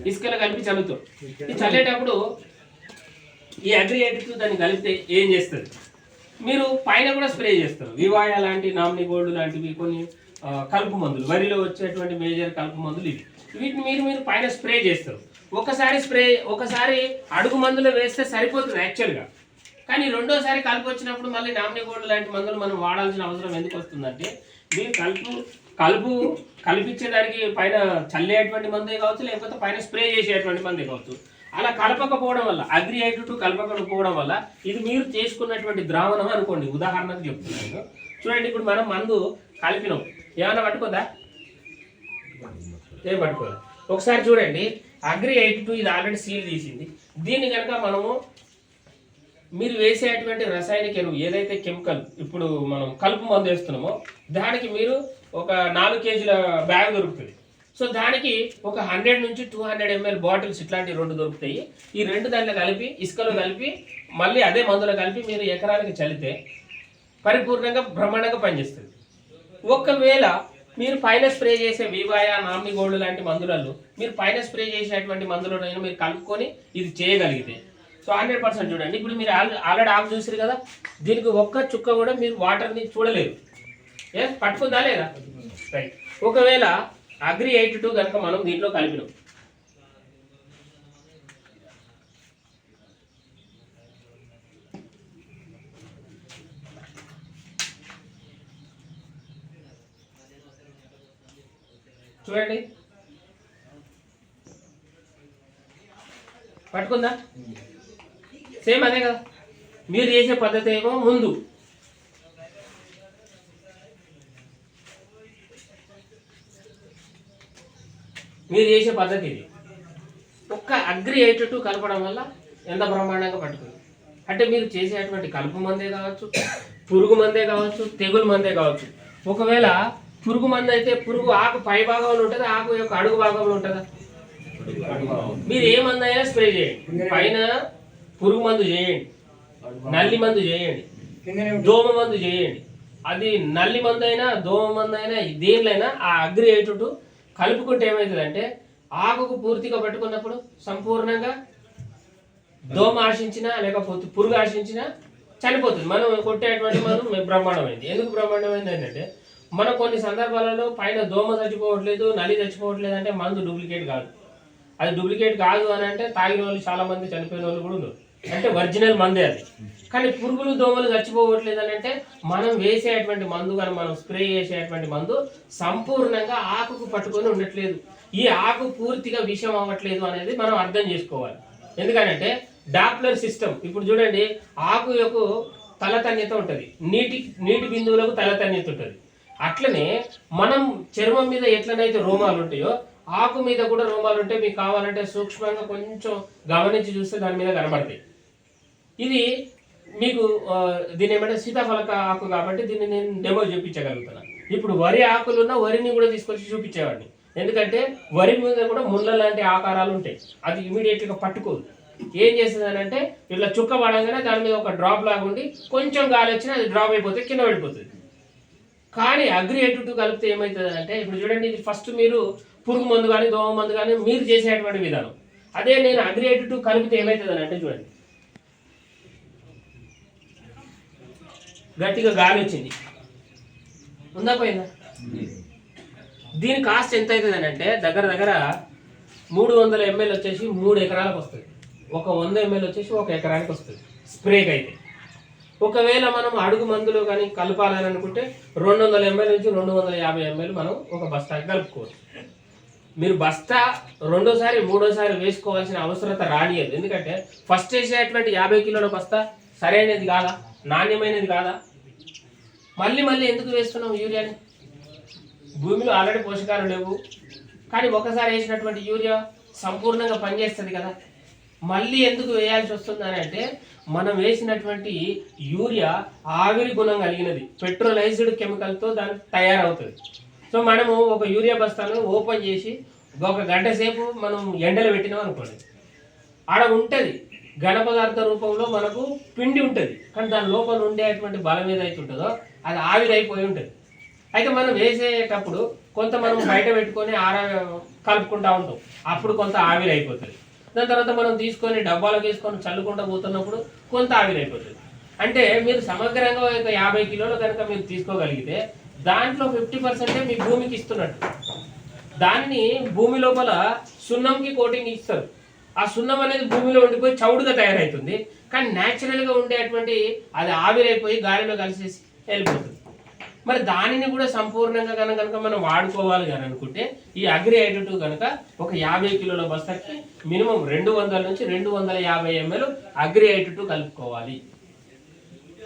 ఇసుకలో కలిపి చల్లుతాం. ఈ చల్లేటప్పుడు ఈ అగ్రి 82 దాన్ని కలిపితే ఏం చేస్తుంది, మీరు పైన కూడా స్ప్రే చేస్తారు. వివాయ లాంటి, నామినీ గోల్డ్ లాంటివి కొన్ని కలుపు మందులు, వరిలో వచ్చేటువంటి మేజర్ కలుపు మందులు ఇవి. వీటిని మీరు పైన స్ప్రే చేస్తారు. ఒకసారి అడుగు మందులు వేస్తే సరిపోతుంది యాక్చువల్గా. కానీ రెండోసారి కలుపు వచ్చినప్పుడు మళ్ళీ నామినీ గోల్డ్ లాంటి మందులు మనం వాడాల్సిన అవసరం ఎందుకు వస్తుందంటే, మీరు కలుపు కలిపించేదానికి పైన చల్లేటువంటి మందే కావచ్చు, లేకపోతే పైన స్ప్రే చేసేటువంటి మందే కావచ్చు. అలా కలపకపోవడం వల్ల, అగ్రి 82 కలపకపోవడం వల్ల ఇది మీరు చేసుకున్నటువంటి ద్రావణం అనుకోండి. ఉదాహరణకు చెప్తున్నాను చూడండి. ఇప్పుడు మనం మందు కలిపినాం, ఏమైనా పట్టుకోదా? ఏం పట్టుకోదు. ఒకసారి చూడండి, అగ్రి 82 ఇది ఆల్రెడీ సీల్ తీసింది. దీన్ని కనుక మనము మీరు వేసేటువంటి రసాయనిక ఎరువు ఏదైతే కెమికల్ ఇప్పుడు మనం కలుపు మందు వేస్తున్నామో దానికి మీరు ఒక 4 కేజీల బ్యాగ్ దొరుకుతుంది. సో దానికి ఒక 100 నుంచి 200 ml బాటిల్స్ ఇట్లాంటి 2 దొరుకుతాయి. ఈ 2 దాంట్లో కలిపి, ఇసుకలో కలిపి, మళ్ళీ అదే మందులో కలిపి మీరు ఎకరానికి చల్లితే పరిపూర్ణంగా బ్రహ్మాండంగా పనిచేస్తుంది. ఒకవేళ మీరు పైన స్ప్రే చేసే వివాయ, నామినీ గోల్డ్ లాంటి మందులలో మీరు పైన స్ప్రే చేసేటువంటి మందులను మీరు కలుపుకొని ఇది చేయగలిగితే సో 100% చూడండి. ఇప్పుడు మీరు ఆల్రెడీ ఆకు చూసారు కదా, దీనికి ఒక్క చుక్క కూడా మీరు వాటర్ని చూడలేరు. పట్టుకుందా లేదా? రైట్. ఒకవేళ అగ్రి 82 కనుక మనం దీంట్లో కలిపినాం, చూడండి పట్టుకుందా? సేమ్ అదే కదా. మీరు చేసే పద్ధతి ఏమో ముందు మీరు చేసే పద్ధతి ఇది. ఒక్క అగ్రి 82 కలపడం వల్ల ఎంత బ్రహ్మాండంగా పట్టుకుంది అంటే, మీరు చేసేటువంటి కలుపు మందే కావచ్చు, పురుగు మందే కావచ్చు, తెగులు మందే కావచ్చు. ఒకవేళ పురుగు మందు అయితే పురుగు ఆకు పై భాగంలో ఉంటుంది, ఆకు యొక్క అడుగు భాగంలో ఉంటుందా? మీరు ఏ మందు అయినా స్ప్రే చేయండి, పైన పురుగు మందు చేయండి, నల్లి మందు చేయండి, దోమ మందు చేయండి. అది నల్లి మందు అయినా, దోమ మందు అయినా, దేనిలైనా ఆ అగ్రి 82 కలుపుకుంటే ఏమవుతుందంటే, ఆకుకు పూర్తిగా పట్టుకున్నప్పుడు సంపూర్ణంగా దోమ ఆశించినా లేకపోతే పురుగు ఆశించినా చనిపోతుంది. మనం కొట్టేటువంటి మనం బ్రహ్మాండమైంది. ఎందుకు బ్రహ్మాండమైంది అంటే, మనం కొన్ని సందర్భాలలో పైన దోమ చచ్చిపోవట్లేదు, నల్లి చచ్చిపోవట్లేదు అంటే మందు డూప్లికేట్ కాదు. అది డూప్లికేట్ కాదు అని అంటే తాగిన వాళ్ళు చాలా మంది చనిపోయిన వాళ్ళు కూడా ఉన్నారు. అంటే ఒరిజినల్ మందే అది. కానీ పురుగులు, దోమలు చచ్చిపోవట్లేదు అని అంటే మనం వేసేటువంటి మందు, కానీ మనం స్ప్రే చేసేటువంటి మందు సంపూర్ణంగా ఆకుకు పట్టుకొని ఉండట్లేదు, ఈ ఆకు పూర్తిగా విషం అవ్వట్లేదు అనేది మనం అర్థం చేసుకోవాలి. ఎందుకంటే డాప్లర్ సిస్టమ్, ఇప్పుడు చూడండి, ఆకు యొక్క తలతన్యత ఉంటుంది, నీటి బిందువులకు తలతన్యత ఉంటుంది. అట్లనే మనం చర్మం మీద ఎట్లనైతే రోమాలు ఉంటాయో ఆకు మీద కూడా రోమాలు ఉంటాయి. మీకు కావాలంటే సూక్ష్మంగా కొంచెం గమనించి చూస్తే దాని మీద కనబడతాయి. ఇది మీకు దీని ఏమంటే సీతాఫలక ఆకు కాబట్టి దీన్ని నేను డెమో చూపించగలుగుతాను. ఇప్పుడు వరి ఆకులున్న వరిని కూడా తీసుకొచ్చి చూపించేవాడిని. ఎందుకంటే వరి మీద కూడా ముళ్ళ లాంటి ఆకారాలు ఉంటాయి, అది ఇమీడియట్గా పట్టుకోదు. ఏం చేస్తుంది అని అంటే, ఇట్లా చుక్క పడంగానే దాని మీద ఒక డ్రాప్ లాగా ఉండి కొంచెం గాలి వచ్చినా అది డ్రాప్ అయిపోతే కింద పడిపోతుంది. కానీ అగ్రి 82 కలిపితే ఏమవుతుంది అంటే, ఇప్పుడు చూడండి, ఇది ఫస్ట్ మీరు పురుగు మందు కానీ దోమ మందు కానీ మీరు చేసేటువంటి విధానం. అదే నేను అగ్రి 82 కలిపితే ఏమవుతుంది అని అంటే, చూడండి, గట్టిగా గాలి వచ్చింది, ఉందా పోయిందా? దీని కాస్ట్ ఎంత అవుతుంది అని అంటే, దగ్గర 300 ml వచ్చేసి 3 ఎకరాలకు వస్తుంది. ఒక 100 ml వచ్చేసి 1 ఎకరానికి వస్తుంది స్ప్రేకి అయితే. ఒకవేళ మనం అడుగు మందులు కానీ కలపాలని అనుకుంటే 200 ml నుంచి 250 ml మనం ఒక బస్తాకి కలుపుకోవచ్చు. మీరు బస్తా రెండోసారి మూడోసారి వేసుకోవాల్సిన అవసరత రానియదు. ఎందుకంటే ఫస్ట్ వేసేటువంటి 50 కిలోల బస్తా సరైనది కాదా, నాణ్యమైనది కాదా? మళ్ళీ ఎందుకు వేస్తున్నాం యూరియాని? భూమిలో ఆల్రెడీ పోషకాలు లేవు, కానీ ఒకసారి వేసినటువంటి యూరియా సంపూర్ణంగా పనిచేస్తుంది కదా. మళ్ళీ ఎందుకు వేయాల్సి వస్తుంది అని అంటే, మనం వేసినటువంటి యూరియా ఆవిరి గుణం కలిగినది, పెట్రోలైజ్డ్ కెమికల్తో దానికి తయారవుతుంది. సో మనము ఒక యూరియా బస్తాను ఓపెన్ చేసి 1 గంట సేపు మనం ఎండలో పెట్టినాం అనుకోండి, ఆడ ఉంటుంది ఘన పదార్థ రూపంలో మనకు పిండి ఉంటుంది, కానీ దాని లోపల ఉండేటువంటి బలం ఏదైతే ఉంటుందో అది ఆవిరైపోయి ఉంటుంది. అయితే మనం వేసేటప్పుడు కొంత మనం బయట పెట్టుకొని కలుపుకుంటా ఉంటాం. అప్పుడు కొంత ఆవిరి అయిపోతుంది. దాని తర్వాత మనం తీసుకొని డబ్బాలకు వేసుకొని చల్లుకుంటూ పోతున్నప్పుడు కొంత ఆవిరి అయిపోతుంది. అంటే మీరు సమగ్రంగా ఒక 50 కిలోలు కనుక మీరు తీసుకోగలిగితే దాంట్లో 50% మీ భూమికి ఇస్తున్నట్టు. దానిని భూమి లోపల సున్నంకి కోటింగ్ ఇస్తారు. ఆ సున్నం అనేది భూమిలో ఉండిపోయి చౌడుగా తయారవుతుంది. కానీ న్యాచురల్గా ఉండేటువంటి అది ఆవిరైపోయి గాలిలో కలిసేసి వెళ్ళిపోతుంది. మరి దానిని కూడా సంపూర్ణంగా కనుక మనం వాడుకోవాలి అని అనుకుంటే ఈ అగ్రి 82 కనుక ఒక 50 కిలోల బస్తాకి మినిమం 200 నుంచి 250 ml అగ్రి 82 కలుపుకోవాలి.